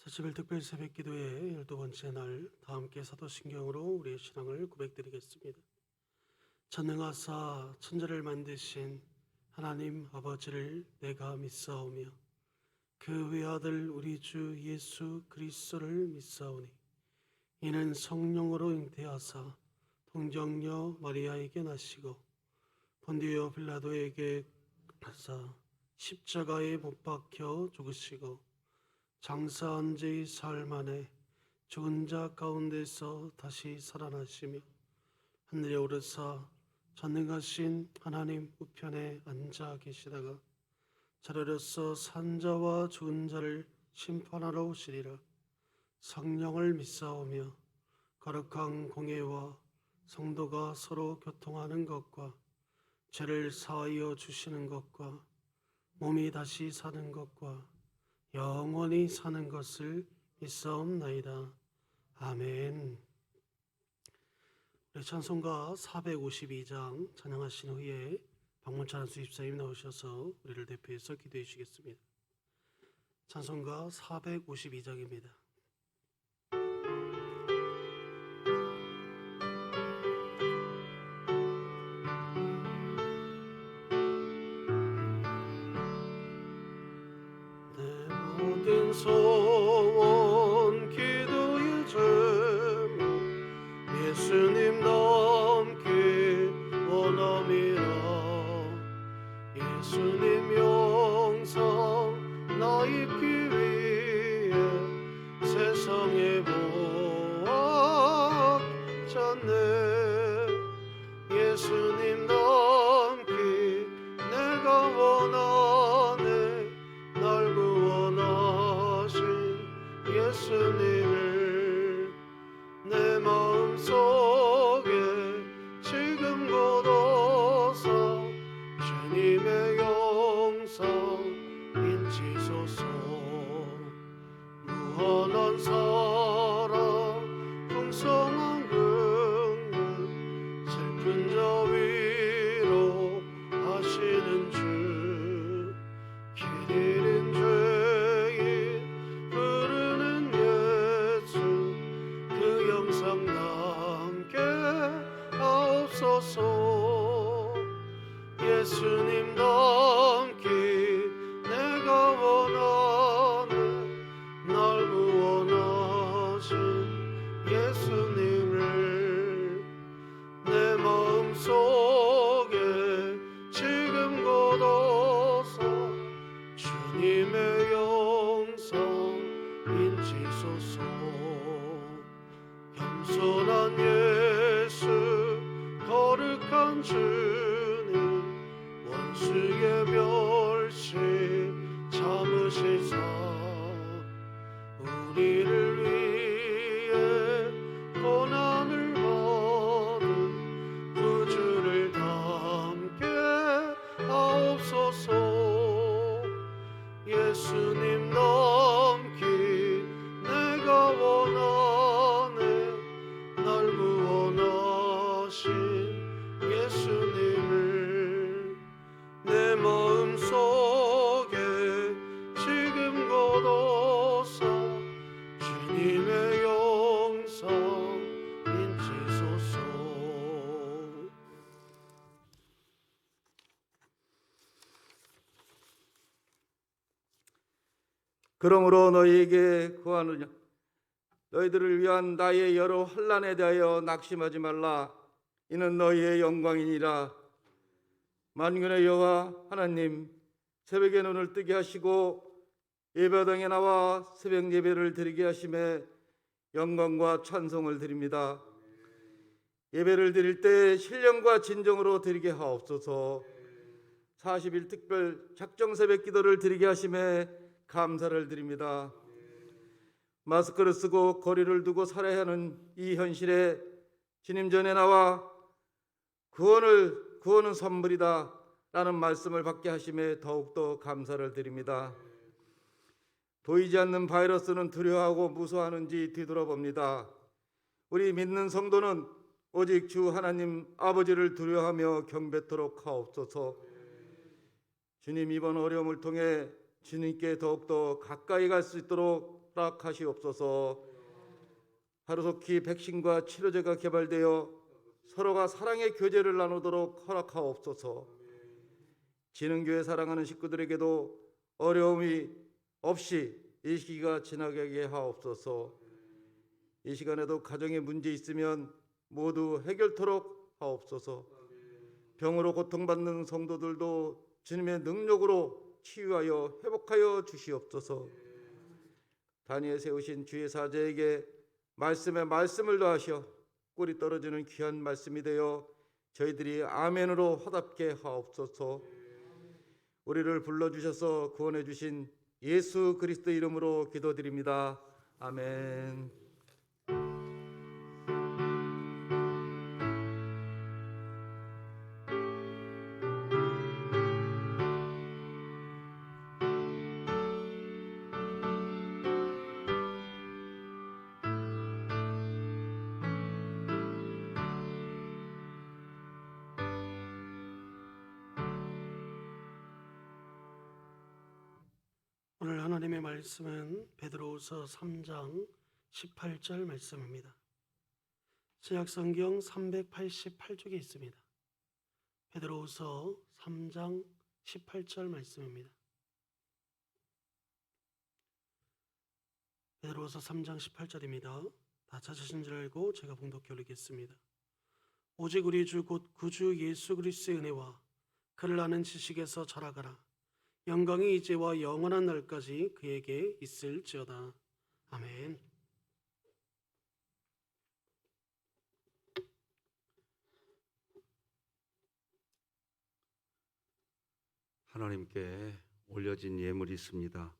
40일 특별 새벽 기도의 12번째 날, 다 함께 사도신경으로 우리의 신앙을 고백드리겠습니다. 전능하사 천지를 만드신 하나님 아버지를 내가 믿사오며 그 외아들 우리 주 예수 그리스도를 믿사오니 이는 성령으로 잉태하사 동정녀 마리아에게 나시고 본디오 빌라도에게 나사 십자가에 못 박혀 죽으시고 장사한 지 사흘 만에 죽은 자 가운데서 다시 살아나시며 하늘에 오르사 전능하신 하나님 우편에 앉아 계시다가 자르려서 산 자와 죽은 자를 심판하러 오시리라. 성령을 믿사오며 거룩한 공예와 성도가 서로 교통하는 것과 죄를 사하여 주시는 것과 몸이 다시 사는 것과 영원히 사는 것을 믿사옵나이다. 아멘. 우리 찬송가 452장 찬양하신 후에 박문찬 수집사님 나오셔서 우리를 대표해서 기도해 주시겠습니다. 찬송가 452장입니다. 모든 소원 기도의 제목 예수님 닮기 원함이라. 예수님 영상 나 입기 위해 세상에 보아 졌네. 예수님 닮기 내가 원하네. 날 구원하신 예수님을 내 마음속에 지금 굳어서 주님의 영상 인치소서. 무한한 사랑 풍성한 긍휼 슬픈 자 위로 하시는 주. 길 잃은 죄인 부르는 예수 그 영상 남게 하옵소서. 예수님 닮기 내가 원하네. 날 구원하신 예수님을 내 마음속에 지금 굳어서 주님의 영상 인치소서. 겸손한 예수 거룩한 주님 원수의 멸시 참으시사 우리를 위해 고난을 받은 구주를 담게 하옵소서. 예수님 닮기 내가 원하네. 날 구원하신 예수님을 내 마음속에 지금 굳어서 주님의 영상 인치소서. 그러므로 너희에게 구하노냐. 너희들을 위한 나의 여러 환난에 대하여 낙심하지 말라. 이는 너희의 영광이니라. 만군의 여호와 하나님, 새벽에 눈을 뜨게 하시고 예배당에 나와 새벽 예배를 드리게 하심에 영광과 찬송을 드립니다. 예배를 드릴 때 신령과 진정으로 드리게 하옵소서. 40일 특별 작정 새벽 기도를 드리게 하심에 감사를 드립니다. 마스크를 쓰고 거리를 두고 살아야 하는 이 현실에 주님 전에 나와 구원은 선물이다 라는 말씀을 받게 하심에 더욱더 감사를 드립니다. 보이지 않는 바이러스는 두려워하고 무서워하는지 뒤돌아봅니다. 우리 믿는 성도는 오직 주 하나님 아버지를 두려워하며 경배토록 하옵소서. 주님, 이번 어려움을 통해 주님께 더욱더 가까이 갈 수 있도록 허락하시옵소서. 하루속히 백신과 치료제가 개발되어 서로가 사랑의 교제를 나누도록 허락하옵소서. 진흥교회 사랑하는 식구들에게도 어려움이 없이 이 시기가 지나가게 하옵소서. 이 시간에도 가정에 문제 있으면 모두 해결토록 하옵소서. 병으로 고통받는 성도들도 주님의 능력으로 치유하여 회복하여 주시옵소서. 단위에 세우신 주의 사제에게 말씀에 말씀을 더하셔 꿀이 떨어지는 귀한 말씀이 되어 저희들이 아멘으로 화답게 하옵소서. 우리를 불러주셔서 구원해 주신 예수 그리스도 이름으로 기도드립니다. 아멘. 오늘 하나님의 말씀은 베드로후서 3장 18절 말씀입니다. 신약성경 388쪽에 있습니다. 베드로후서 3장 18절 말씀입니다. 베드로후서 3장 18절입니다. 다 찾으신 줄 알고 제가 봉독해 올리겠습니다. 오직 우리 주 곧 구주 예수 그리스도의 은혜와 그를 아는 지식에서 자라가라. 영광이 이제와 영원한 날까지 그에게 있을지어다. 아멘. 하나님께 올려진 예물이 있습니다.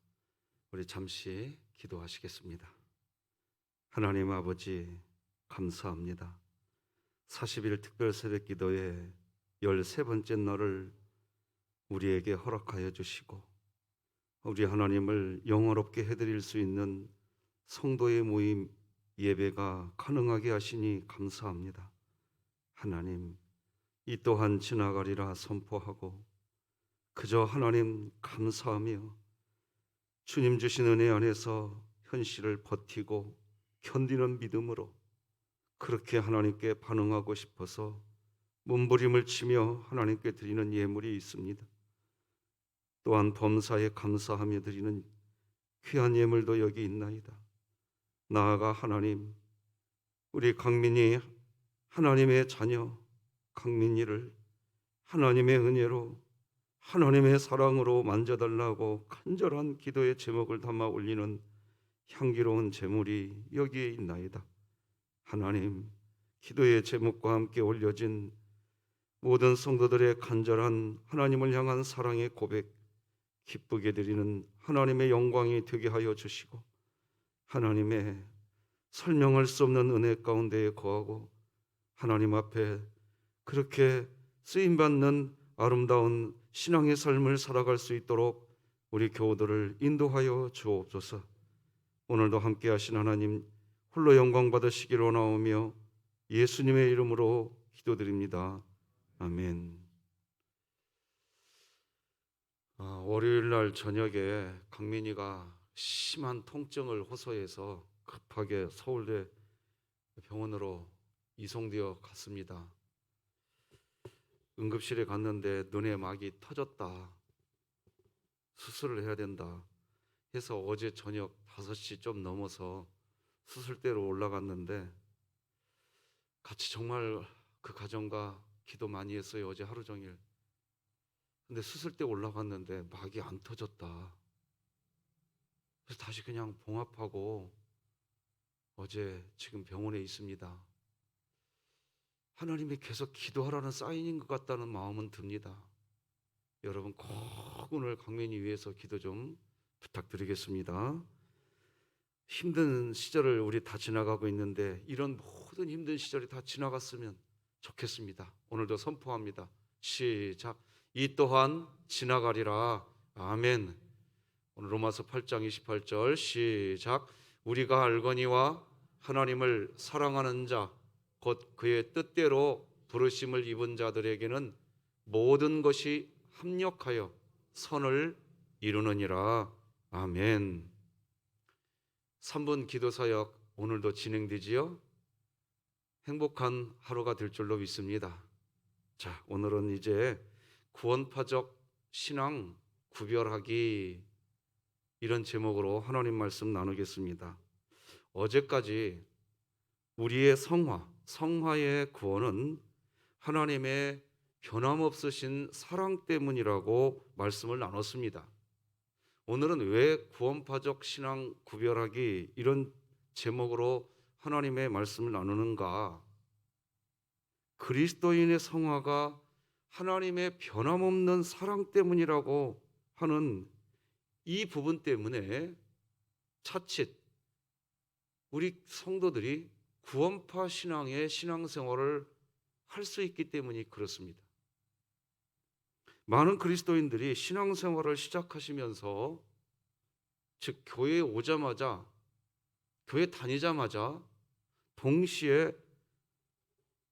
우리 잠시 기도하시겠습니다. 하나님 아버지, 감사합니다. 40일 특별 새벽 기도의 13번째 날을 우리에게 허락하여 주시고 우리 하나님을 영원롭게 해드릴 수 있는 성도의 모임 예배가 가능하게 하시니 감사합니다. 하나님, 이 또한 지나가리라 선포하고 그저 하나님 감사하며 주님 주신 은혜 안에서 현실을 버티고 견디는 믿음으로 그렇게 하나님께 반응하고 싶어서 몸부림을 치며 하나님께 드리는 예물이 있습니다. 또한 범사에 감사하며 드리는 귀한 예물도 여기 있나이다. 나아가 하나님, 우리 강민이 하나님의 자녀 강민이를 하나님의 은혜로 하나님의 사랑으로 만져달라고 간절한 기도의 제목을 담아 올리는 향기로운 제물이 여기에 있나이다. 하나님, 기도의 제목과 함께 올려진 모든 성도들의 간절한 하나님을 향한 사랑의 고백 기쁘게 드리는 하나님의 영광이 되게 하여 주시고 하나님의 설명할 수 없는 은혜 가운데에 거하고 하나님 앞에 그렇게 쓰임받는 아름다운 신앙의 삶을 살아갈 수 있도록 우리 교우들을 인도하여 주옵소서. 오늘도 함께 하신 하나님 홀로 영광 받으시기를 원하오며 예수님의 이름으로 기도드립니다. 아멘. 월요일 날 저녁에 강민이가 심한 통증을 호소해서 급하게 서울대 병원으로 이송되어 갔습니다. 응급실에 갔는데 눈에 막이 터졌다. 수술을 해야 된다 해서 어제 저녁 5시 좀 넘어서 수술대로 올라갔는데 같이 정말 그 가정과 기도 많이 했어요. 어제 하루 종일. 근데 수술대 올라갔는데 막이 안 터졌다. 그래서 다시 그냥 봉합하고 어제 지금 병원에 있습니다. 하나님이 계속 기도하라는 사인인 것 같다는 마음은 듭니다. 여러분 꼭 오늘 강민이 위해서 기도 좀 부탁드리겠습니다. 힘든 시절을 우리 다 지나가고 있는데 이런 모든 힘든 시절이 다 지나갔으면 좋겠습니다. 오늘도 선포합니다. 시작. 이 또한 지나가리라. 아멘. 오늘 로마서 8장 28절 시작. 우리가 알거니와 하나님을 사랑하는 자 곧 그의 뜻대로 부르심을 입은 자들에게는 모든 것이 합력하여 선을 이루느니라. 아멘. 3분 기도 사역 오늘도 진행되지요? 행복한 하루가 될 줄로 믿습니다. 자, 오늘은 이제 구원파적 신앙 구별하기, 이런 제목으로 하나님 말씀 나누겠습니다. 어제까지 우리의 성화의 구원은 하나님의 변함없으신 사랑 때문이라고 말씀을 나눴습니다. 오늘은 왜 구원파적 신앙 구별하기, 이런 제목으로 하나님의 말씀을 나누는가? 그리스도인의 성화가 하나님의 변함없는 사랑 때문이라고 하는 이 부분 때문에 차칫 우리 성도들이 구원파 신앙의 신앙생활을 할 수 있기 때문이 그렇습니다. 많은 그리스도인들이 신앙생활을 시작하시면서, 즉 교회에 오자마자, 교회 다니자마자 동시에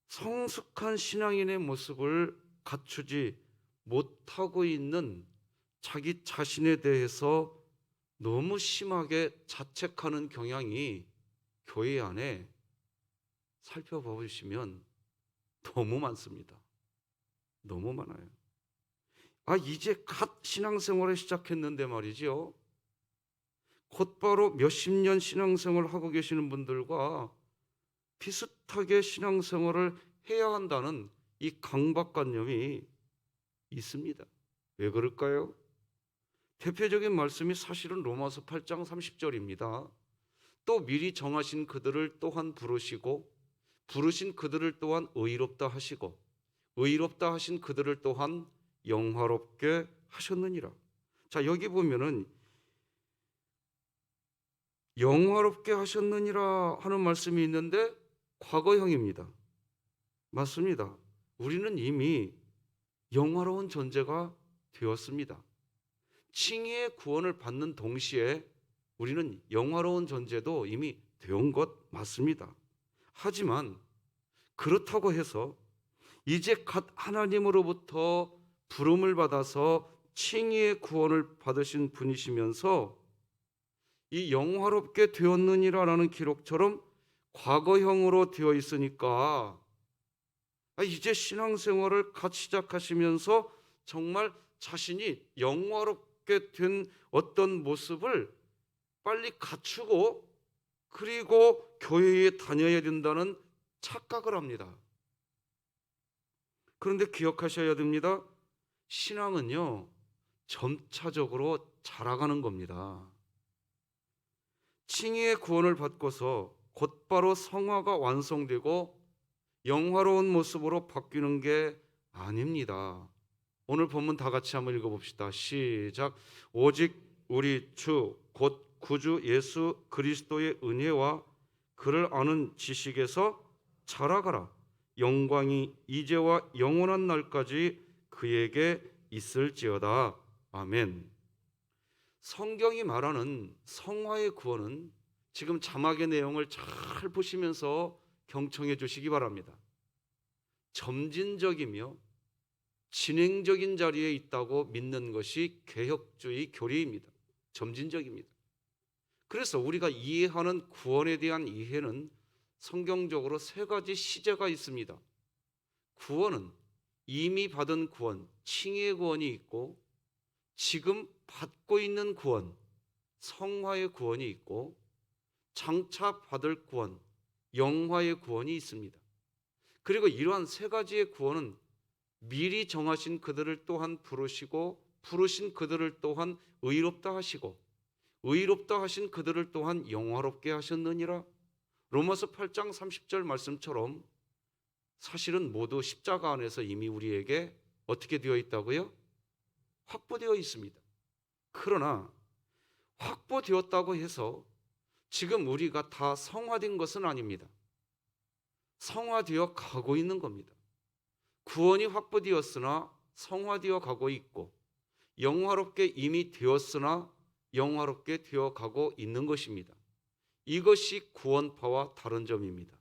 성숙한 신앙인의 모습을 갖추지 못하고 있는 자기 자신에 대해서 너무 심하게 자책하는 경향이 교회 안에 살펴보시면 너무 많습니다. 너무 많아요. 이제 갓 신앙생활을 시작했는데 말이죠. 곧바로 몇십 년 신앙생활을 하고 계시는 분들과 비슷하게 신앙생활을 해야 한다는 이 강박관념이 있습니다. 왜 그럴까요? 대표적인 말씀이 사실은 로마서 8장 30절입니다. 또 미리 정하신 그들을 또한 부르시고 부르신 그들을 또한 의롭다 하시고 의롭다 하신 그들을 또한 영화롭게 하셨느니라. 자, 여기 보면은 영화롭게 하셨느니라 하는 말씀이 있는데 과거형입니다. 맞습니다. 우리는 이미 영화로운 존재가 되었습니다. 칭의의 구원을 받는 동시에 우리는 영화로운 존재도 이미 되온 것 맞습니다. 하지만 그렇다고 해서 이제 갓 하나님으로부터 부름을 받아서 칭의의 구원을 받으신 분이시면서 이 영화롭게 되었느니라라는 기록처럼 과거형으로 되어 있으니까 이제 신앙생활을 갓 시작하시면서 정말 자신이 영화롭게 된 어떤 모습을 빨리 갖추고 그리고 교회에 다녀야 된다는 착각을 합니다. 그런데 기억하셔야 됩니다. 신앙은요, 점차적으로 자라가는 겁니다. 칭의의 구원을 받고서 곧바로 성화가 완성되고 영화로운 모습으로 바뀌는 게 아닙니다. 오늘 본문 다 같이 한번 읽어봅시다. 시작. 오직 우리 주 곧 구주 예수 그리스도의 은혜와 그를 아는 지식에서 자라가라. 영광이 이제와 영원한 날까지 그에게 있을지어다. 아멘. 성경이 말하는 성화의 구원은 지금 자막의 내용을 잘 보시면서 경청해 주시기 바랍니다. 점진적이며 진행적인 자리에 있다고 믿는 것이 개혁주의 교리입니다. 점진적입니다. 그래서 우리가 이해하는 구원에 대한 이해는 성경적으로 세 가지 시제가 있습니다. 구원은 이미 받은 구원, 칭의의 구원이 있고 지금 받고 있는 구원, 성화의 구원이 있고 장차 받을 구원, 영화의 구원이 있습니다. 그리고 이러한 세 가지의 구원은 미리 정하신 그들을 또한 부르시고 부르신 그들을 또한 의롭다 하시고 의롭다 하신 그들을 또한 영화롭게 하셨느니라. 로마서 8장 30절 말씀처럼 사실은 모두 십자가 안에서 이미 우리에게 어떻게 되어 있다고요? 확보되어 있습니다. 그러나 확보되었다고 해서 지금 우리가 다 성화된 것은 아닙니다. 성화되어 가고 있는 겁니다. 구원이 확보되었으나 성화되어 가고 있고 영화롭게 이미 되었으나 영화롭게 되어 가고 있는 것입니다. 이것이 구원파와 다른 점입니다.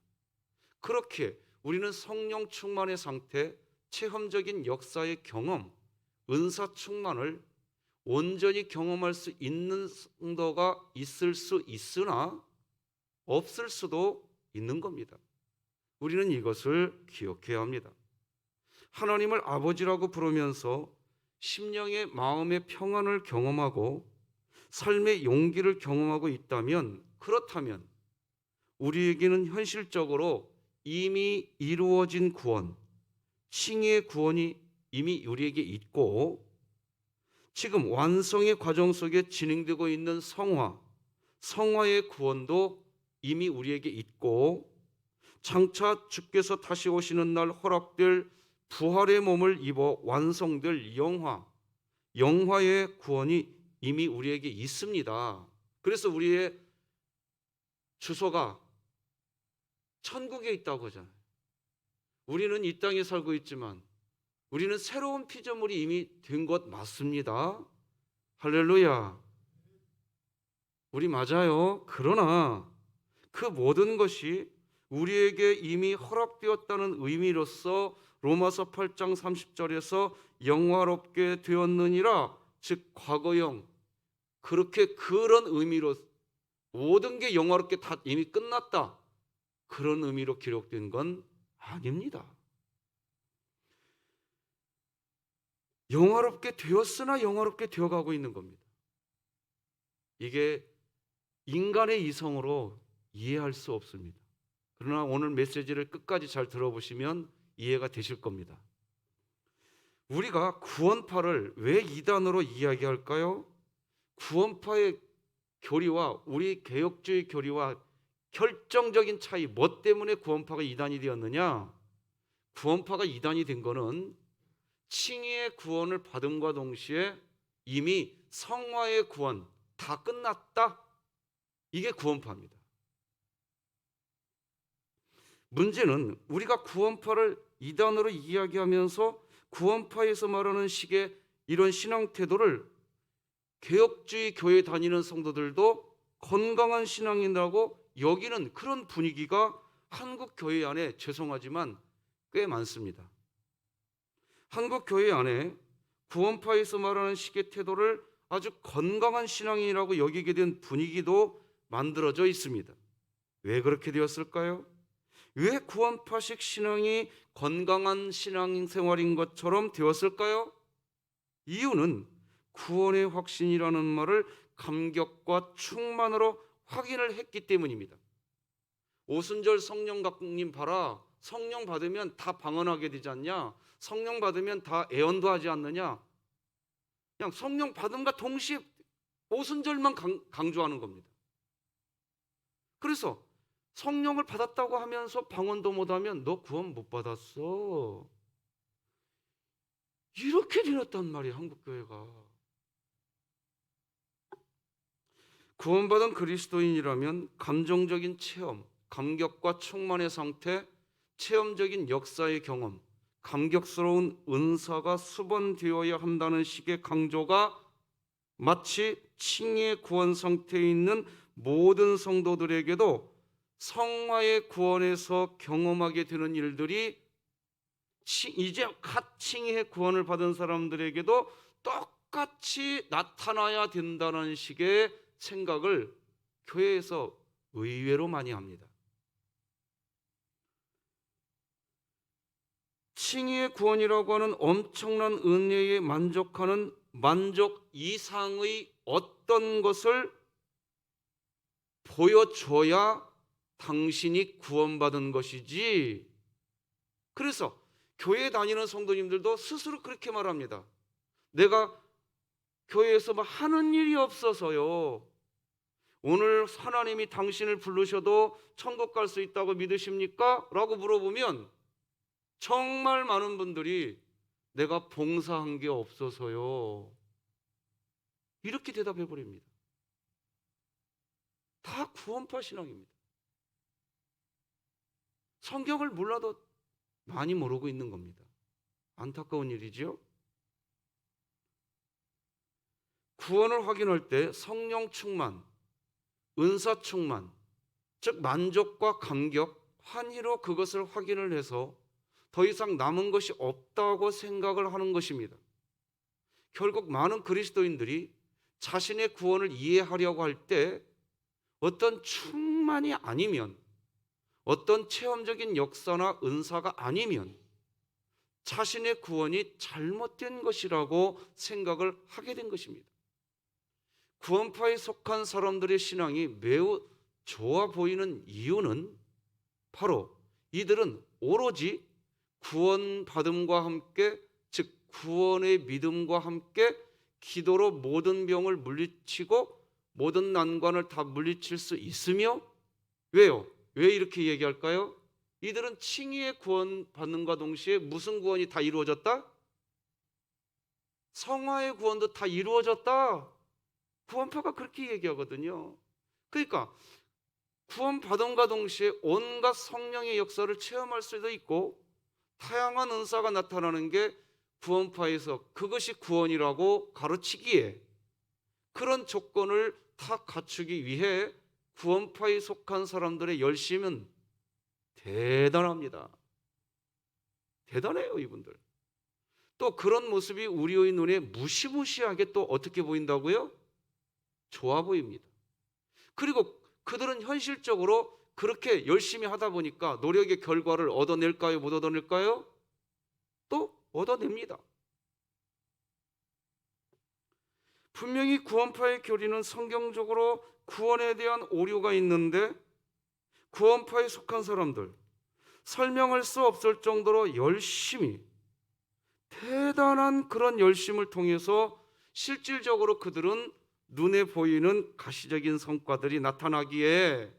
그렇게 우리는 성령 충만의 상태, 체험적인 역사의 경험, 은사 충만을 온전히 경험할 수 있는 성도가 있을 수 있으나 없을 수도 있는 겁니다. 우리는 이것을 기억해야 합니다. 하나님을 아버지라고 부르면서 심령의 마음의 평안을 경험하고 삶의 용기를 경험하고 있다면, 그렇다면 우리에게는 현실적으로 이미 이루어진 구원, 칭의의 구원이 이미 우리에게 있고, 지금 완성의 과정 속에 진행되고 있는 성화의 구원도 이미 우리에게 있고, 장차 주께서 다시 오시는 날 허락될 부활의 몸을 입어 완성될 영화의 구원이 이미 우리에게 있습니다. 그래서 우리의 주소가 천국에 있다고 하잖아요. 우리는 이 땅에 살고 있지만 우리는 새로운 피조물이 이미 된 것 맞습니다. 할렐루야. 우리 맞아요. 그러나 그 모든 것이 우리에게 이미 허락되었다는 의미로서 로마서 8장 30절에서 영화롭게 되었느니라, 즉 과거형, 그런 의미로 모든 게 영화롭게 다 이미 끝났다, 그런 의미로 기록된 건 아닙니다. 영화롭게 되었으나 영화롭게 되어가고 있는 겁니다. 이게 인간의 이성으로 이해할 수 없습니다. 그러나 오늘 메시지를 끝까지 잘 들어보시면 이해가 되실 겁니다. 우리가 구원파를 왜 이단으로 이야기할까요? 구원파의 교리와 우리 개혁주의 교리와 결정적인 차이, 뭐 때문에 구원파가 이단이 되었느냐? 구원파가 이단이 된 거는 칭의의 구원을 받음과 동시에 이미 성화의 구원 다 끝났다, 이게 구원파입니다. 문제는 우리가 구원파를 이단으로 이야기하면서 구원파에서 말하는 식의 이런 신앙 태도를 개혁주의 교회 다니는 성도들도 건강한 신앙이라고 여기는 그런 분위기가 한국 교회 안에 죄송하지만 꽤 많습니다. 한국 교회 안에 구원파에서 말하는 식의 태도를 아주 건강한 신앙이라고 여기게 된 분위기도 만들어져 있습니다. 왜 그렇게 되었을까요? 왜 구원파식 신앙이 건강한 신앙생활인 것처럼 되었을까요? 이유는 구원의 확신이라는 말을 감격과 충만으로 확인을 했기 때문입니다. 오순절 성령 강림 봐라, 성령 받으면 다 방언하게 되지 않냐? 성령 받으면 다 애언도 하지 않느냐? 그냥 성령 받음과 동시에 오순절만 강조하는 겁니다. 그래서 성령을 받았다고 하면서 방언도 못하면 너 구원 못 받았어, 이렇게 되었단 말이에요. 한국교회가. 구원받은 그리스도인이라면 감정적인 체험, 감격과 충만의 상태, 체험적인 역사의 경험, 감격스러운 은사가 수반되어야 한다는 식의 강조가 마치 칭의의 구원 상태에 있는 모든 성도들에게도 성화의 구원에서 경험하게 되는 일들이 이제 갓 칭의의 구원을 받은 사람들에게도 똑같이 나타나야 된다는 식의 생각을 교회에서 의외로 많이 합니다. 칭의의 구원이라고 하는 엄청난 은혜에 만족하는 만족 이상의 어떤 것을 보여줘야 당신이 구원받은 것이지. 그래서 교회 다니는 성도님들도 스스로 그렇게 말합니다. 내가 교회에서 뭐 하는 일이 없어서요. 오늘 하나님이 당신을 부르셔도 천국 갈 수 있다고 믿으십니까? 라고 물어보면 정말 많은 분들이 내가 봉사한 게 없어서요, 이렇게 대답해 버립니다. 다 구원파 신앙입니다. 성경을 몰라도 많이 모르고 있는 겁니다. 안타까운 일이죠. 구원을 확인할 때 성령 충만, 은사 충만, 즉 만족과 감격, 환희로 그것을 확인을 해서 더 이상 남은 것이 없다고 생각을 하는 것입니다. 결국 많은 그리스도인들이 자신의 구원을 이해하려고 할 때 어떤 충만이 아니면, 어떤 체험적인 역사나 은사가 아니면 자신의 구원이 잘못된 것이라고 생각을 하게 된 것입니다. 구원파에 속한 사람들의 신앙이 매우 좋아 보이는 이유는 바로 이들은 오로지 구원받음과 함께, 즉 구원의 믿음과 함께 기도로 모든 병을 물리치고 모든 난관을 다 물리칠 수 있으며, 왜요? 왜 이렇게 얘기할까요? 이들은 칭의의 구원받는과 동시에 무슨 구원이 다 이루어졌다? 성화의 구원도 다 이루어졌다. 구원파가 그렇게 얘기하거든요. 그러니까 구원받음과 동시에 온갖 성령의 역사를 체험할 수도 있고 다양한 은사가 나타나는 게 구원파에서 그것이 구원이라고 가르치기에, 그런 조건을 다 갖추기 위해 구원파에 속한 사람들의 열심은 대단합니다. 대단해요, 이분들. 또 그런 모습이 우리의 눈에 무시무시하게 또 어떻게 보인다고요? 좋아 보입니다. 그리고 그들은 현실적으로 그렇게 열심히 하다 보니까 노력의 결과를 얻어낼까요? 못 얻어낼까요? 또 얻어냅니다. 분명히 구원파의 교리는 성경적으로 구원에 대한 오류가 있는데, 구원파에 속한 사람들, 설명할 수 없을 정도로 열심히, 대단한 그런 열심을 통해서 실질적으로 그들은 눈에 보이는 가시적인 성과들이 나타나기에,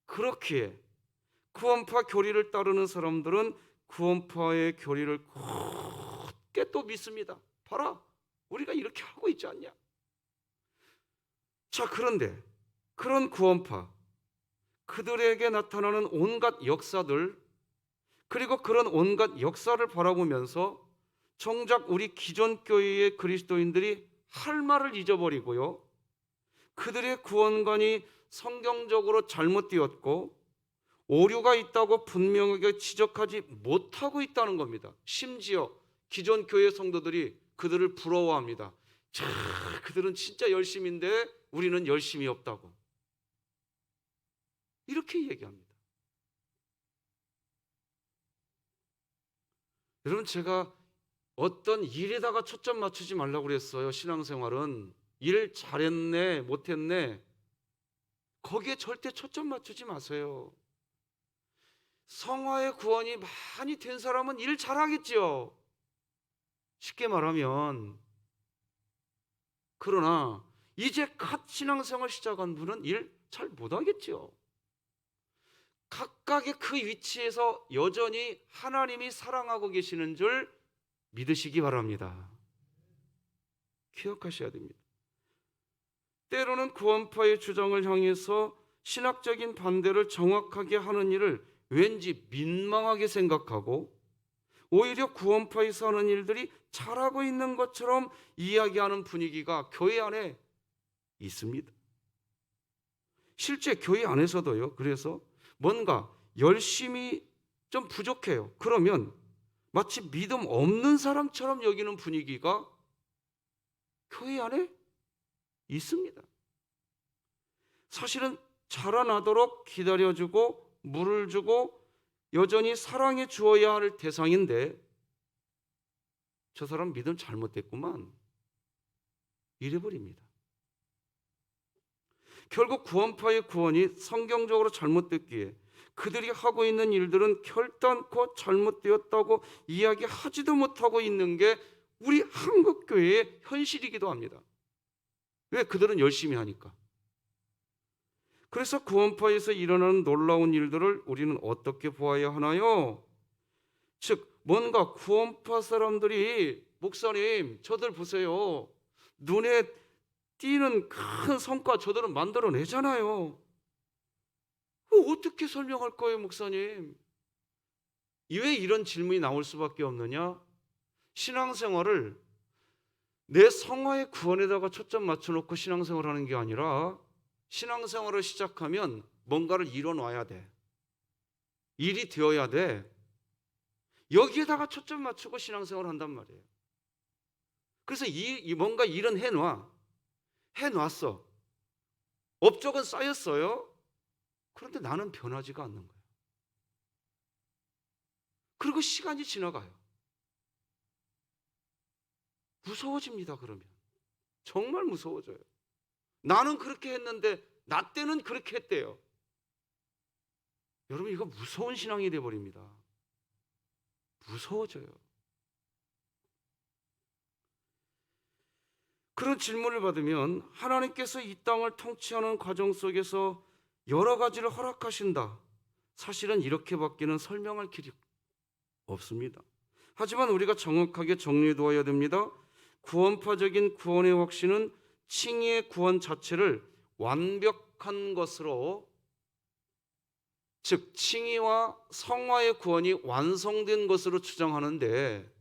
그렇기에 구원파 교리를 따르는 사람들은 구원파의 교리를 굳게 또 믿습니다. 봐라, 우리가 이렇게 하고 있지 않냐? 자, 그런데 그런 구원파, 그들에게 나타나는 온갖 역사들, 그리고 그런 온갖 역사를 바라보면서 정작 우리 기존 교회의 그리스도인들이 할 말을 잊어버리고요, 그들의 구원관이 성경적으로 잘못되었고 오류가 있다고 분명하게 지적하지 못하고 있다는 겁니다. 심지어 기존 교회 성도들이 그들을 부러워합니다. 자, 그들은 진짜 열심인데 우리는 열심이 없다고, 이렇게 얘기합니다. 여러분, 제가 어떤 일에다가 초점 맞추지 말라고 그랬어요. 신앙생활은 일 잘했네 못했네, 거기에 절대 초점 맞추지 마세요. 성화의 구원이 많이 된 사람은 일 잘하겠죠, 쉽게 말하면. 그러나 이제 갓 신앙생활 시작한 분은 일 잘 못하겠죠. 각각의 그 위치에서 여전히 하나님이 사랑하고 계시는 줄 믿으시기 바랍니다. 기억하셔야 됩니다. 때로는 구원파의 주장을 향해서 신학적인 반대를 정확하게 하는 일을 왠지 민망하게 생각하고 오히려 구원파에서 하는 일들이 잘하고 있는 것처럼 이야기하는 분위기가 교회 안에 있습니다. 실제 교회 안에서도요. 그래서 뭔가 열심히 좀 부족해요. 그러면 마치 믿음 없는 사람처럼 여기는 분위기가 교회 안에 있습니다. 사실은 자라나도록 기다려주고 물을 주고 여전히 사랑해 주어야 할 대상인데, 저 사람 믿음 잘못됐구만, 이래버립니다. 결국 구원파의 구원이 성경적으로 잘못됐기에 그들이 하고 있는 일들은 결단코 잘못되었다고 이야기하지도 못하고 있는 게 우리 한국교회의 현실이기도 합니다. 왜? 그들은 열심히 하니까. 그래서 구원파에서 일어나는 놀라운 일들을 우리는 어떻게 보아야 하나요? 즉, 뭔가 구원파 사람들이, 목사님 저들 보세요, 눈에 띄는 큰 성과 저들은 만들어내잖아요. 어떻게 설명할 거예요, 목사님? 왜 이런 질문이 나올 수밖에 없느냐? 신앙생활을 내 성화의 구원에다가 초점 맞춰놓고 신앙생활하는 게 아니라, 신앙생활을 시작하면 뭔가를 이뤄놔야 돼. 일이 되어야 돼. 여기에다가 초점 맞추고 신앙생활을 한단 말이에요. 그래서 뭔가 일은 해놨어. 업적은 쌓였어요. 그런데 나는 변하지가 않는 거예요. 그리고 시간이 지나가요. 무서워집니다. 그러면 정말 무서워져요. 나는 그렇게 했는데 나 때는 그렇게 했대요. 여러분, 이거 무서운 신앙이 돼버립니다. 무서워져요. 그런 질문을 받으면 하나님께서 이 땅을 통치하는 과정 속에서 여러 가지를 허락하신다. 사실은 이렇게밖에는 설명할 길이 없습니다. 하지만 우리가 정확하게 정리해두어야 됩니다. 구원파적인 구원의 확신은 칭의의 구원 자체를 완벽한 것으로, 즉 칭의와 성화의 구원이 완성된 것으로 주장하는데,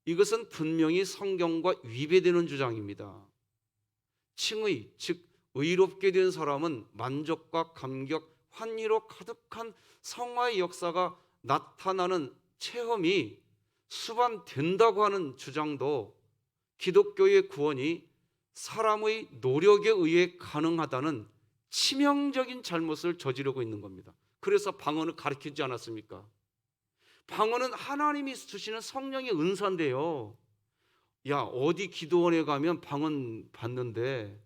이것은 분명히 성경과 위배되는 주장입니다. 칭의, 즉 의롭게 된 사람은 만족과 감격, 환희로 가득한 성화의 역사가 나타나는 체험이 수반된다고 하는 주장도 기독교의 구원이 사람의 노력에 의해 가능하다는 치명적인 잘못을 저지르고 있는 겁니다. 그래서 방언을 가르치지 않았습니까? 방언은 하나님이 주시는 성령의 은사인데요. 야, 어디 기도원에 가면 방언 받는데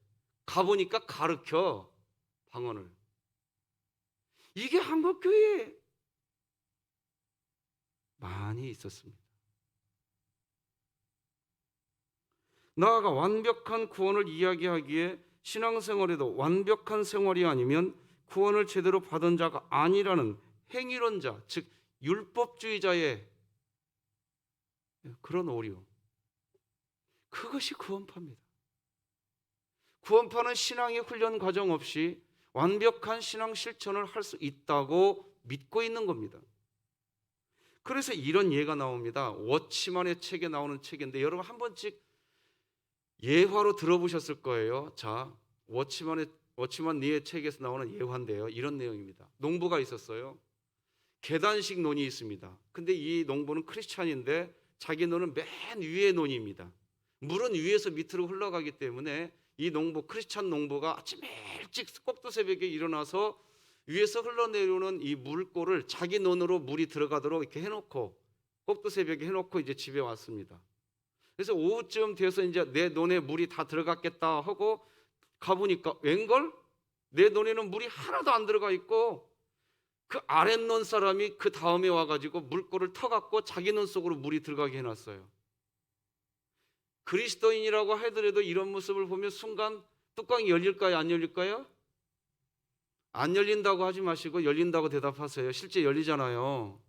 가보니까 가르쳐, 방언을. 이게 한국교회에 많이 있었습니다. 나아가 완벽한 구원을 이야기하기에 신앙생활에도 완벽한 생활이 아니면 구원을 제대로 받은 자가 아니라는 행위론자, 즉 율법주의자의 그런 오류, 그것이 구원파입니다. 구원파는 신앙의 훈련 과정 없이 완벽한 신앙 실천을 할 수 있다고 믿고 있는 겁니다. 그래서 이런 예가 나옵니다. 워치만의 책에 나오는 책인데, 여러분 한 번씩 예화로 들어보셨을 거예요. 자, 워치만 니의 책에서 나오는 예화인데요. 이런 내용입니다. 농부가 있었어요. 계단식 논이 있습니다. 근데 이 농부는 크리스찬인데 자기 논은 맨 위의 논입니다. 물은 위에서 밑으로 흘러가기 때문에 이 농부, 크리스찬 농부가 아침 일찍 꼭두 새벽에 일어나서 위에서 흘러내려오는 이 물골을 자기 논으로 물이 들어가도록 이렇게 해놓고, 꼭두 새벽에 해놓고 이제 집에 왔습니다. 그래서 오후쯤 돼서 이제 내 논에 물이 다 들어갔겠다 하고 가보니까 웬걸? 내 논에는 물이 하나도 안 들어가 있고, 그 아랫논 사람이 그 다음에 와가지고 물골을 터갖고 자기 논 속으로 물이 들어가게 해놨어요. 그리스도인이라고 하더라도 이런 모습을 보면 순간 뚜껑이 열릴까요? 안 열릴까요? 안 열린다고 하지 마시고 열린다고 대답하세요. 실제 열리잖아요.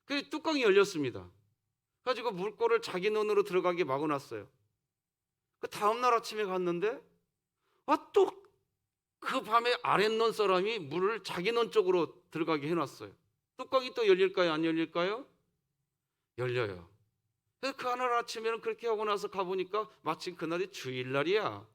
그 뚜껑이 열렸습니다. 가지고 물골을 자기 논으로 들어가게 막아놨어요. 그 다음날 아침에 갔는데 또 그 밤에 아랫논 사람이 물을 자기 논 쪽으로 들어가게 해놨어요. 뚜껑이 또 열릴까요? 안 열릴까요? 열려요. 그래서 그 하늘 아침에는 그렇게 하고 나서 가보니까 마침 그날이 주일날이야.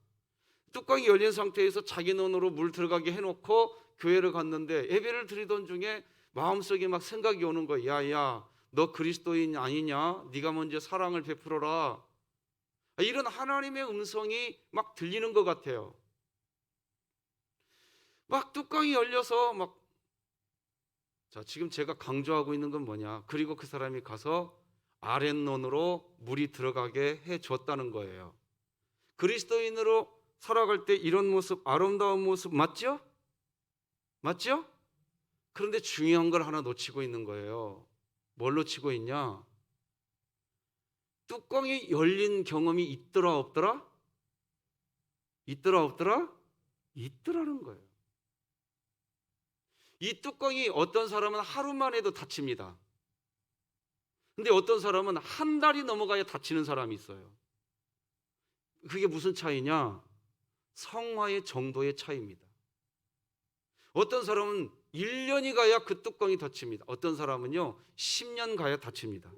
뚜껑이 열린 상태에서 자기 논으로 물 들어가게 해놓고 교회를 갔는데 예배를 드리던 중에 마음속에 막 생각이 오는 거야. 야, 너 그리스도인 아니냐? 네가 먼저 사랑을 베풀어라. 이런 하나님의 음성이 막 들리는 것 같아요. 막 뚜껑이 열려서 자, 지금 제가 강조하고 있는 건 뭐냐? 그리고 그 사람이 가서 아랫논으로 물이 들어가게 해줬다는 거예요. 그리스도인으로 살아갈 때 이런 모습, 아름다운 모습 맞죠? 맞죠? 그런데 중요한 걸 하나 놓치고 있는 거예요. 뭘 놓치고 있냐? 뚜껑이 열린 경험이 있더라 없더라? 있더라 없더라? 있더라는 거예요. 이 뚜껑이 어떤 사람은 하루만 해도 닫힙니다. 근데 어떤 사람은 한 달이 넘어가야 닫히는 사람이 있어요. 그게 무슨 차이냐? 성화의 정도의 차이입니다. 어떤 사람은 1년이 가야 그 뚜껑이 닫힙니다. 어떤 사람은요 10년 가야 닫힙니다.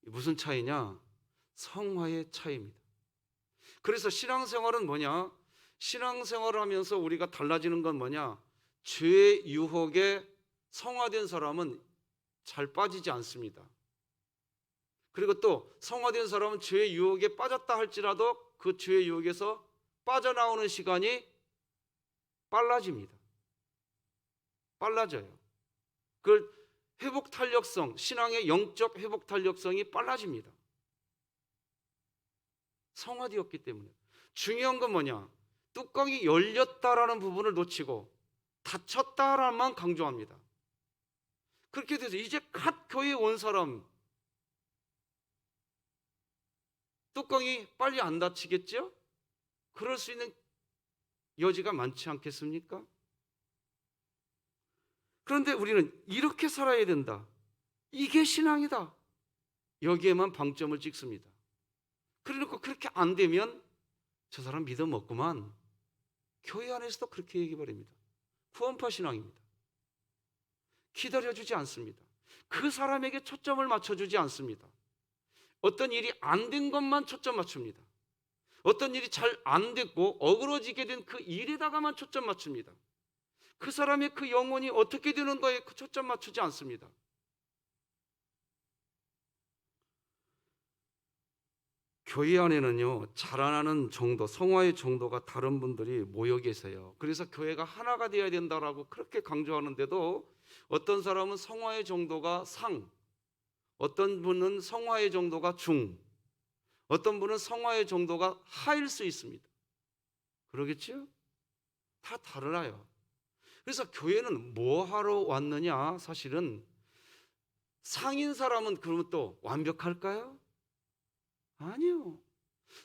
무슨 차이냐? 성화의 차이입니다. 그래서 신앙생활은 뭐냐? 신앙생활을 하면서 우리가 달라지는 건 뭐냐? 죄의 유혹에 성화된 사람은 잘 빠지지 않습니다. 그리고 또 성화된 사람은 죄의 유혹에 빠졌다 할지라도 그 죄의 유혹에서 빠져나오는 시간이 빨라집니다. 빨라져요. 그걸 회복 탄력성, 신앙의 영적 회복 탄력성이 빨라집니다. 성화되었기 때문에. 중요한 건 뭐냐? 뚜껑이 열렸다라는 부분을 놓치고 닫혔다라만 강조합니다. 그렇게 돼서 이제 갓 교회에 온 사람 뚜껑이 빨리 안 닫히겠죠? 그럴 수 있는 여지가 많지 않겠습니까? 그런데 우리는 이렇게 살아야 된다. 이게 신앙이다. 여기에만 방점을 찍습니다. 그러니까 그렇게 안 되면 저 사람 믿음 없구만. 교회 안에서도 그렇게 얘기해버립니다. 구원파 신앙입니다. 기다려주지 않습니다. 그 사람에게 초점을 맞춰주지 않습니다. 어떤 일이 안 된 것만 초점 맞춥니다. 어떤 일이 잘 안 됐고 어그러지게 된 그 일에다가만 초점 맞춥니다. 그 사람의 그 영혼이 어떻게 되는 거에 그 초점 맞추지 않습니다. 교회 안에는요, 자라나는 정도, 성화의 정도가 다른 분들이 모여 계세요. 그래서 교회가 하나가 되어야 된다라고 그렇게 강조하는데도 어떤 사람은 성화의 정도가 상, 어떤 분은 성화의 정도가 중, 어떤 분은 성화의 정도가 하일 수 있습니다. 그러겠죠? 다 달라요. 그래서 교회는 뭐 하러 왔느냐? 사실은 상인 사람은 그러면 또 완벽할까요? 아니요.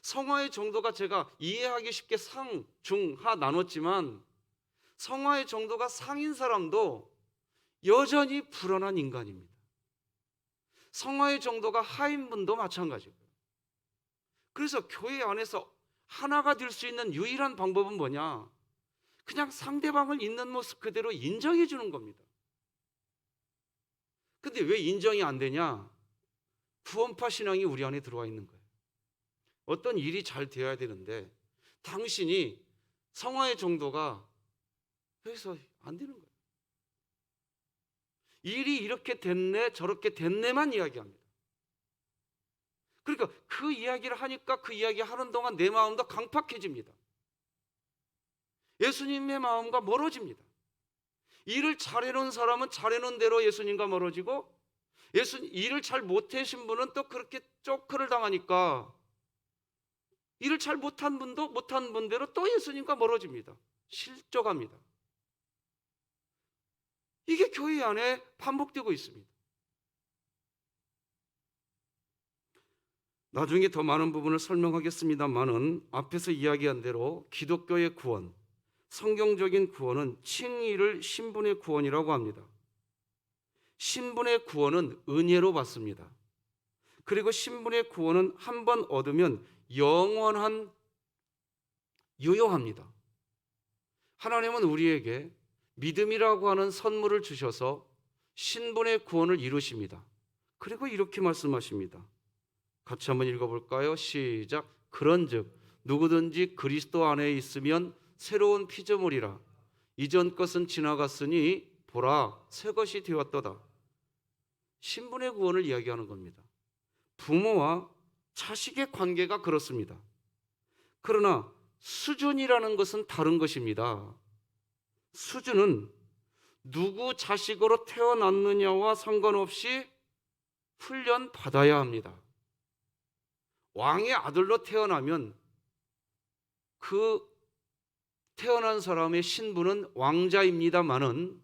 성화의 정도가 제가 이해하기 쉽게 상, 중, 하 나눴지만 성화의 정도가 상인 사람도 여전히 불안한 인간입니다. 성화의 정도가 하인 분도 마찬가지고요. 그래서 교회 안에서 하나가 될 수 있는 유일한 방법은 뭐냐? 그냥 상대방을 있는 모습 그대로 인정해 주는 겁니다. 근데 왜 인정이 안 되냐? 구원파 신앙이 우리 안에 들어와 있는 거예요. 어떤 일이 잘 되어야 되는데 당신이 성화의 정도가 그래서 안 되는 거예요. 일이 이렇게 됐네 저렇게 됐네만 이야기합니다. 그러니까 그 이야기를 하니까 그 이야기 하는 동안 내 마음도 강팍해집니다. 예수님의 마음과 멀어집니다. 일을 잘해놓은 사람은 잘해놓은 대로 예수님과 멀어지고 일을 잘 못하신 분은 또 그렇게 쪼크를 당하니까 일을 잘 못한 분도 못한 분대로 또 예수님과 멀어집니다. 실족합니다. 이게 교회 안에 반복되고 있습니다. 나중에 더 많은 부분을 설명하겠습니다만은 앞에서 이야기한 대로 기독교의 구원, 성경적인 구원은 칭의를 신분의 구원이라고 합니다. 신분의 구원은 은혜로 받습니다. 그리고 신분의 구원은 한 번 얻으면 영원한 유효합니다. 하나님은 우리에게 믿음이라고 하는 선물을 주셔서 신분의 구원을 이루십니다. 그리고 이렇게 말씀하십니다. 같이 한번 읽어볼까요? 시작. 그런즉 누구든지 그리스도 안에 있으면 새로운 피조물이라. 이전 것은 지나갔으니 보라 새 것이 되었도다. 신분의 구원을 이야기하는 겁니다. 부모와 자식의 관계가 그렇습니다. 그러나 수준이라는 것은 다른 것입니다. 수준은 누구 자식으로 태어났느냐와 상관없이 훈련 받아야 합니다. 왕의 아들로 태어나면 그 태어난 사람의 신분은 왕자입니다마는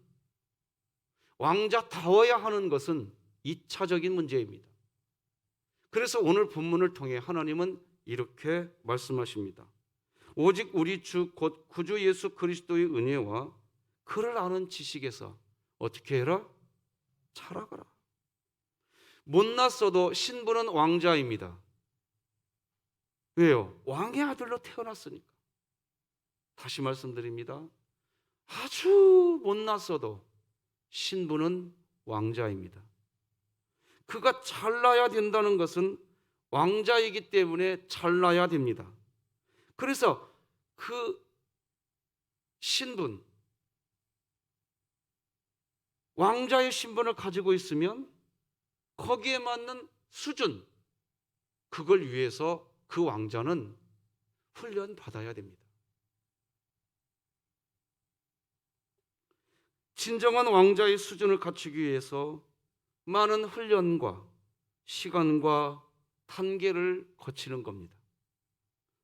왕자다워야 하는 것은 2차적인 문제입니다. 그래서 오늘 본문을 통해 하나님은 이렇게 말씀하십니다. 오직 우리 주 곧 구주 예수 그리스도의 은혜와 그를 아는 지식에서 어떻게 해라? 자라가라. 못났어도 신분은 왕자입니다. 왜요? 왕의 아들로 태어났으니까. 다시 말씀드립니다. 아주 못났어도 신분은 왕자입니다. 그가 잘나야 된다는 것은 왕자이기 때문에 잘나야 됩니다. 그래서 그 신분, 왕자의 신분을 가지고 있으면 거기에 맞는 수준, 그걸 위해서 그 왕자는 훈련 받아야 됩니다. 진정한 왕자의 수준을 갖추기 위해서 많은 훈련과 시간과 단계를 거치는 겁니다.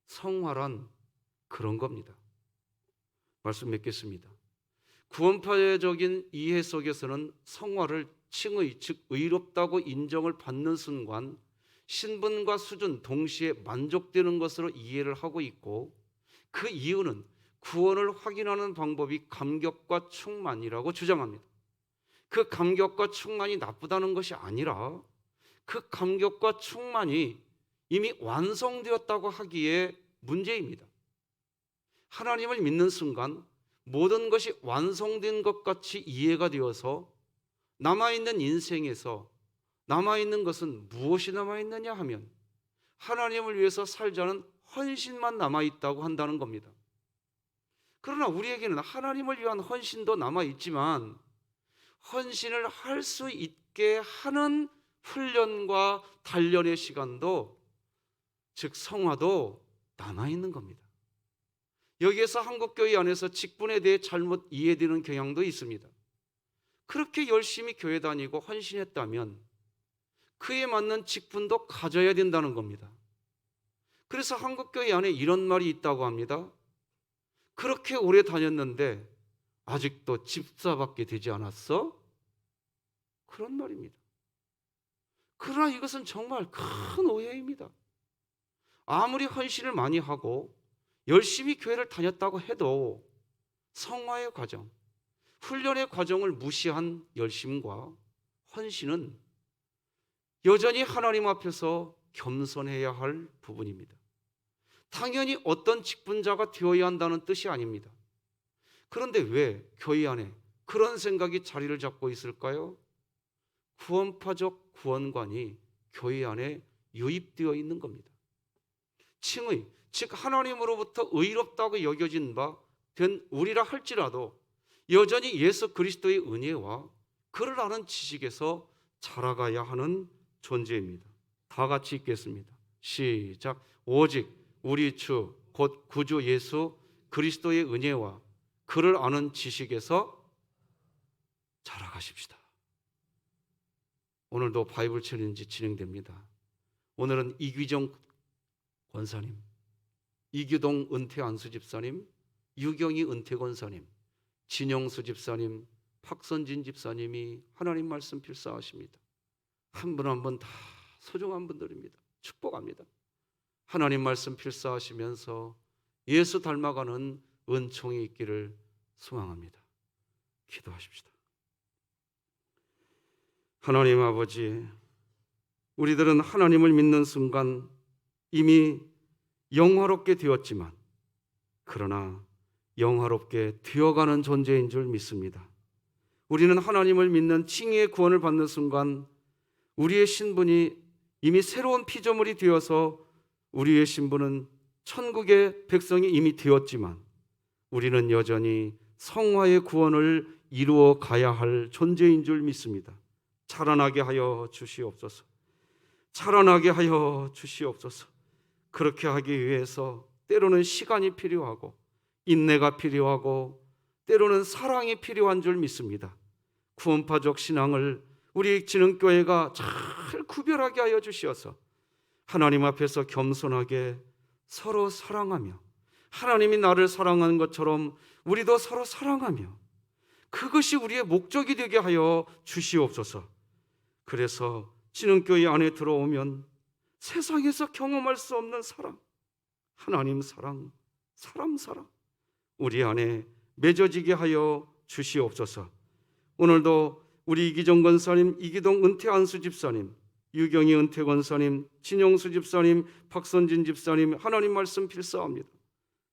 성화란 그런 겁니다. 말씀 맺겠습니다. 구원파적인 이해 속에서는 성화를 칭의, 즉 의롭다고 인정을 받는 순간 신분과 수준 동시에 만족되는 것으로 이해를 하고 있고, 그 이유는 구원을 확인하는 방법이 감격과 충만이라고 주장합니다. 그 감격과 충만이 나쁘다는 것이 아니라 그 감격과 충만이 이미 완성되었다고 하기에 문제입니다. 하나님을 믿는 순간 모든 것이 완성된 것 같이 이해가 되어서 남아있는 인생에서 남아있는 것은 무엇이 남아있느냐 하면 하나님을 위해서 살자는 헌신만 남아있다고 한다는 겁니다. 그러나 우리에게는 하나님을 위한 헌신도 남아있지만 헌신을 할 수 있게 하는 훈련과 단련의 시간도, 즉 성화도 남아있는 겁니다. 여기에서 한국교회 안에서 직분에 대해 잘못 이해되는 경향도 있습니다. 그렇게 열심히 교회 다니고 헌신했다면 그에 맞는 직분도 가져야 된다는 겁니다. 그래서 한국교회 안에 이런 말이 있다고 합니다. 그렇게 오래 다녔는데 아직도 집사밖에 되지 않았어? 그런 말입니다. 그러나 이것은 정말 큰 오해입니다. 아무리 헌신을 많이 하고 열심히 교회를 다녔다고 해도 성화의 과정, 훈련의 과정을 무시한 열심과 헌신은 여전히 하나님 앞에서 겸손해야 할 부분입니다. 당연히 어떤 직분자가 되어야 한다는 뜻이 아닙니다. 그런데 왜 교회 안에 그런 생각이 자리를 잡고 있을까요? 구원파적 구원관이 교회 안에 유입되어 있는 겁니다. 칭의, 즉 하나님으로부터 의롭다고 여겨진 바 된 우리라 할지라도 여전히 예수 그리스도의 은혜와 그를 아는 지식에서 자라가야 하는 존재입니다. 다 같이 읽겠습니다. 시작. 오직 우리 주 곧 구주 예수 그리스도의 은혜와 그를 아는 지식에서 자라가십시다. 오늘도 바이블 챌린지 진행됩니다. 오늘은 이귀정 권사님, 이규동 은퇴 안수 집사님, 유경희 은퇴 권사님, 진영수 집사님, 박선진 집사님이 하나님 말씀 필사하십니다. 한 분 한 분 다 소중한 분들입니다. 축복합니다. 하나님 말씀 필사하시면서 예수 닮아가는 은총이 있기를 소망합니다. 기도하십시다. 하나님 아버지, 우리들은 하나님을 믿는 순간 이미 영화롭게 되었지만 그러나 영화롭게 되어가는 존재인 줄 믿습니다. 우리는 하나님을 믿는 칭의의 구원을 받는 순간 우리의 신분이 이미 새로운 피조물이 되어서 우리의 신분은 천국의 백성이 이미 되었지만 우리는 여전히 성화의 구원을 이루어 가야 할 존재인 줄 믿습니다. 자라나게 하여 주시옵소서. 자라나게 하여 주시옵소서. 그렇게 하기 위해서 때로는 시간이 필요하고 인내가 필요하고 때로는 사랑이 필요한 줄 믿습니다. 구원파적 신앙을 우리 진흥교회가 잘 구별하게 하여 주시어서 하나님 앞에서 겸손하게 서로 사랑하며 하나님이 나를 사랑하는 것처럼 우리도 서로 사랑하며 그것이 우리의 목적이 되게 하여 주시옵소서. 그래서 진흥교회 안에 들어오면 세상에서 경험할 수 없는 사랑, 하나님 사랑, 사람 사랑 우리 안에 맺어지게 하여 주시옵소서. 오늘도 우리 이기정 권사님, 이기동 은퇴 안수 집사님, 유경희 은퇴 권사님, 진영수 집사님, 박선진 집사님 하나님 말씀 필사합니다.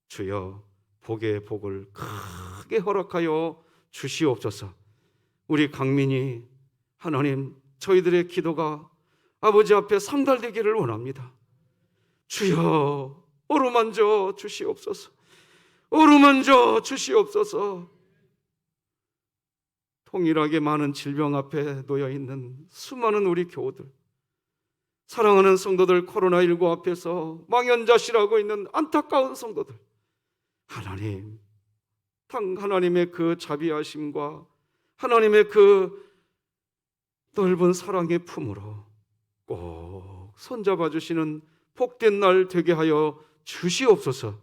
주여 복의 복을 크게 허락하여 주시옵소서. 우리 강민이 하나님 저희들의 기도가 아버지 앞에 상달되기를 원합니다. 주여 어루만져 주시옵소서. 어루만져 주시옵소서. 동일하게 많은 질병 앞에 놓여 있는 수많은 우리 교우들, 사랑하는 성도들, 코로나19 앞에서 망연자실하고 있는 안타까운 성도들, 하나님, 하나님의 그 자비하심과 하나님의 그 넓은 사랑의 품으로 꼭 손잡아 주시는 복된 날 되게 하여 주시옵소서.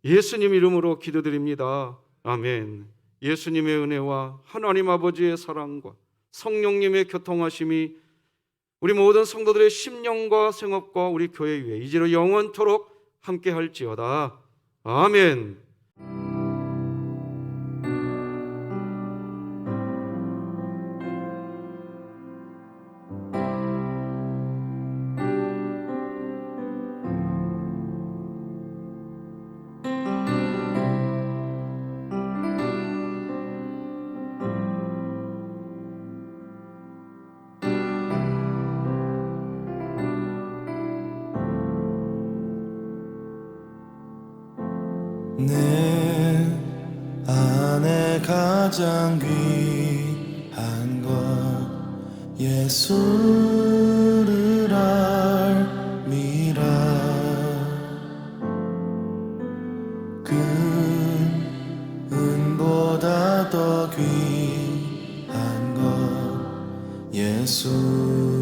예수님 이름으로 기도드립니다. 아멘. 예수님의 은혜와 하나님 아버지의 사랑과 성령님의 교통하심이 우리 모든 성도들의 심령과 생업과 우리 교회 위에 이제로 영원토록 함께 할지어다. 아멘. 내 안에 가장 귀한 것 예수를 알미라. 그 은보다 더 귀한 것 예수